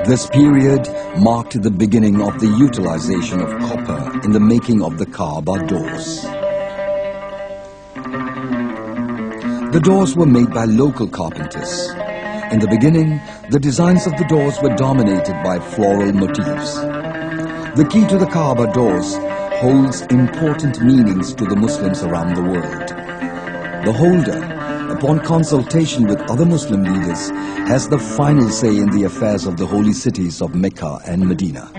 This period marked the beginning of the utilization of copper in the making of the Kaaba doors. The doors were made by local carpenters. In the beginning, the designs of the doors were dominated by floral motifs. The key to the Kaaba doors holds important meanings to the Muslims around the world. The holder, upon consultation with other Muslim leaders, has the final say in the affairs of the holy cities of Mecca and Medina.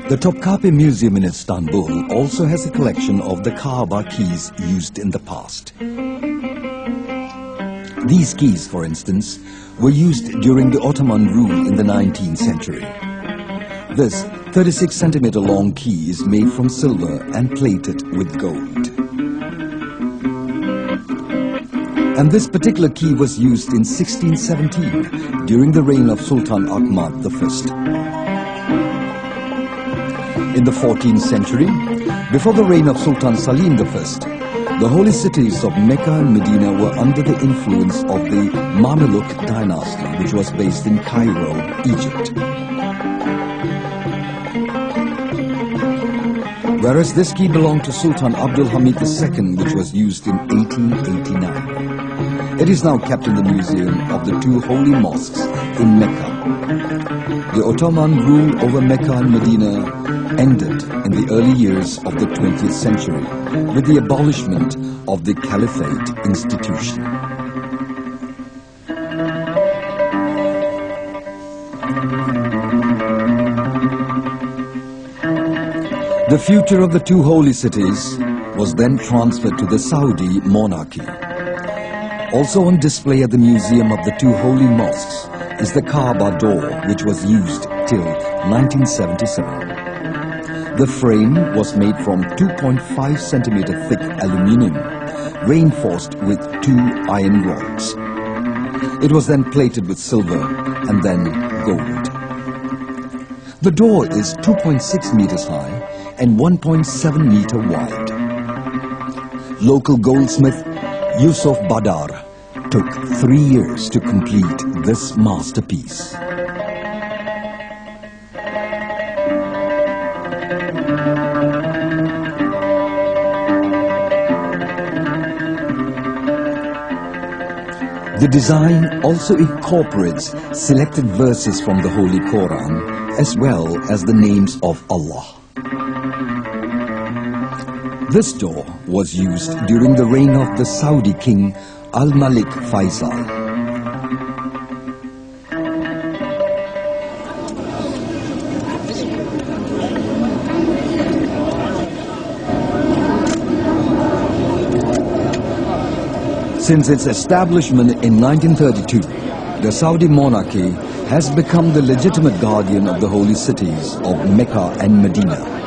The Topkapi Museum in Istanbul also has a collection of the Kaaba keys used in the past. These keys, for instance, were used during the Ottoman rule in the 19th century. This 36 centimeter long key is made from silver and plated with gold. And this particular key was used in 1617 during the reign of Sultan Ahmad I. In the 14th century, before the reign of Sultan Salim I, the holy cities of Mecca and Medina were under the influence of the Mameluke dynasty, which was based in Cairo, Egypt. Whereas this key belonged to Sultan Abdul Hamid II, which was used in 1889. It is now kept in the museum of the two holy mosques in Mecca. The Ottoman rule over Mecca and Medina ended in the early years of the 20th century with the abolishment of the Caliphate institution. The future of the two holy cities was then transferred to the Saudi monarchy. Also on display at the Museum of the Two Holy Mosques is the Kaaba door, which was used till 1977. The frame was made from 2.5 centimeter thick aluminium, reinforced with 2 iron rods. It was then plated with silver and then gold. The door is 2.6 meters high and 1.7 meter wide. Local goldsmith Yusuf Badar took 3 years to complete this masterpiece. The design also incorporates selected verses from the Holy Quran as well as the names of Allah. This door was used during the reign of the Saudi king Al-Malik Faisal. Since its establishment in 1932, the Saudi monarchy has become the legitimate guardian of the holy cities of Mecca and Medina.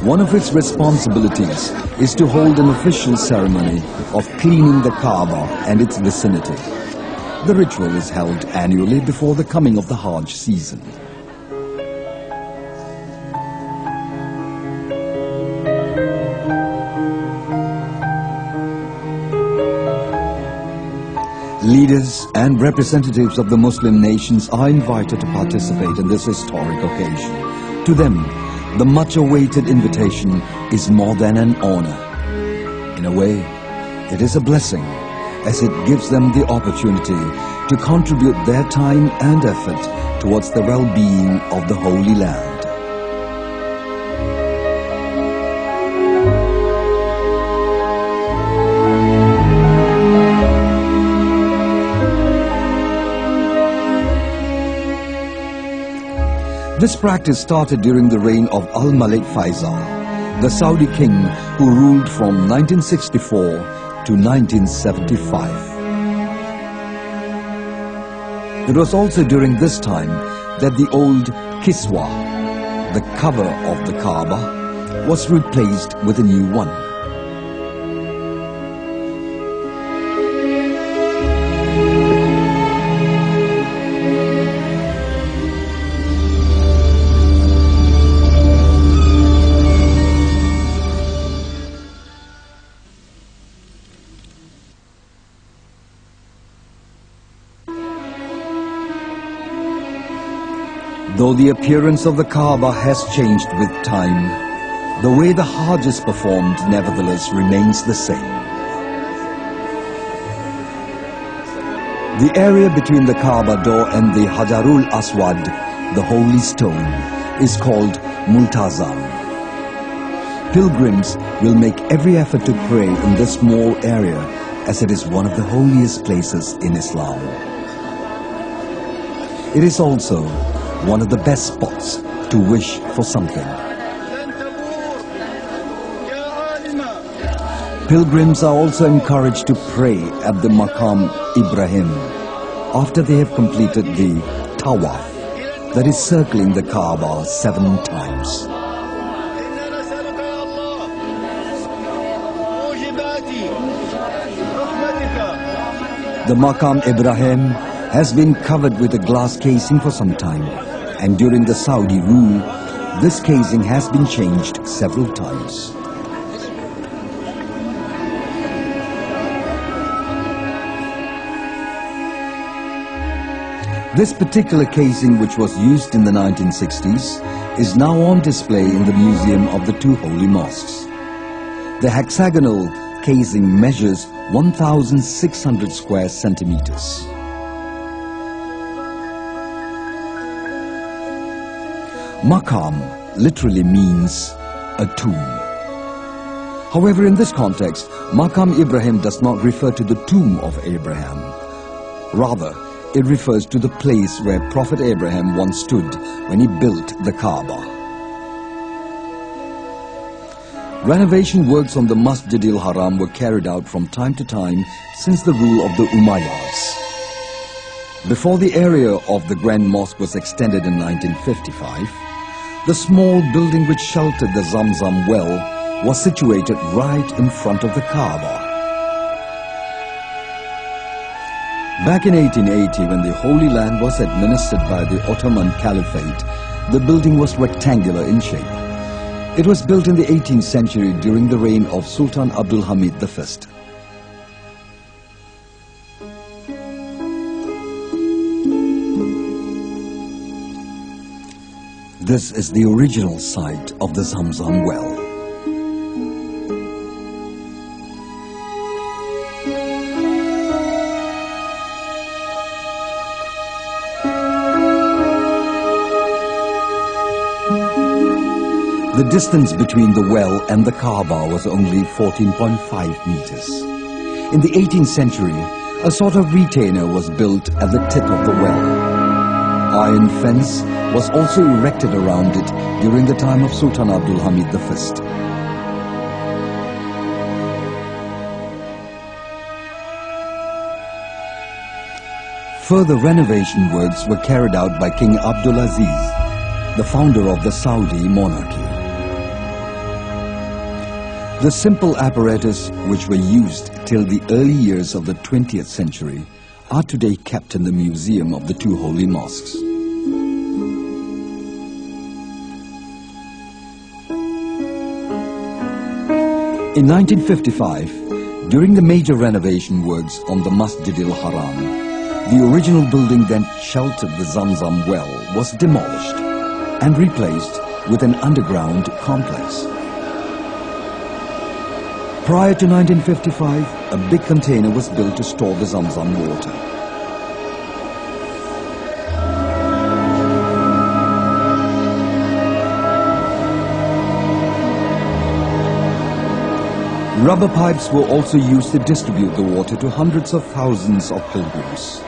One of its responsibilities is to hold an official ceremony of cleaning the Kaaba and its vicinity. The ritual is held annually before the coming of the Hajj season. Leaders and representatives of the Muslim nations are invited to participate in this historic occasion. To them, the much-awaited invitation is more than an honor. In a way, it is a blessing, as it gives them the opportunity to contribute their time and effort towards the well-being of the Holy Land. This practice started during the reign of Al-Malik Faisal, the Saudi king who ruled from 1964 to 1975. It was also during this time that the old Kiswa, the cover of the Kaaba, was replaced with a new one. Though the appearance of the Kaaba has changed with time, the way the Hajj is performed nevertheless remains the same. The area between the Kaaba door and the Hajarul Aswad, the holy stone, is called Multazam. Pilgrims will make every effort to pray in this small area as it is one of the holiest places in Islam. It is also one of the best spots to wish for something. Pilgrims are also encouraged to pray at the Maqam Ibrahim after they have completed the Tawaf, that is circling the Kaaba 7 times. The Maqam Ibrahim has been covered with a glass casing for some time, and during the Saudi rule, this casing has been changed several times. This particular casing, which was used in the 1960s, is now on display in the Museum of the Two Holy Mosques. The hexagonal casing measures 1,600 square centimeters. Maqam literally means a tomb. However, in this context, Maqam Ibrahim does not refer to the tomb of Abraham. Rather, it refers to the place where Prophet Abraham once stood when he built the Kaaba. Renovation works on the Masjid al-Haram were carried out from time to time since the rule of the Umayyads. Before the area of the Grand Mosque was extended in 1955, the small building which sheltered the Zamzam well was situated right in front of the Kaaba. Back in 1880, when the Holy Land was administered by the Ottoman Caliphate, the building was rectangular in shape. It was built in the 18th century during the reign of Sultan Abdul Hamid I. This is the original site of the Zamzam well. The distance between the well and the Kaaba was only 14.5 meters. In the 18th century, a sort of retainer was built at the tip of the well. Iron fence was also erected around it during the time of Sultan Abdul Hamid I. Further renovation works were carried out by King Abdul Aziz, the founder of the Saudi monarchy. The simple apparatus which were used till the early years of the 20th century are today kept in the Museum of the Two Holy Mosques. In 1955, during the major renovation works on the Masjid al-Haram, the original building that sheltered the Zamzam well was demolished and replaced with an underground complex. Prior to 1955, a big container was built to store the Zamzam water. Rubber pipes were also used to distribute the water to hundreds of thousands of pilgrims.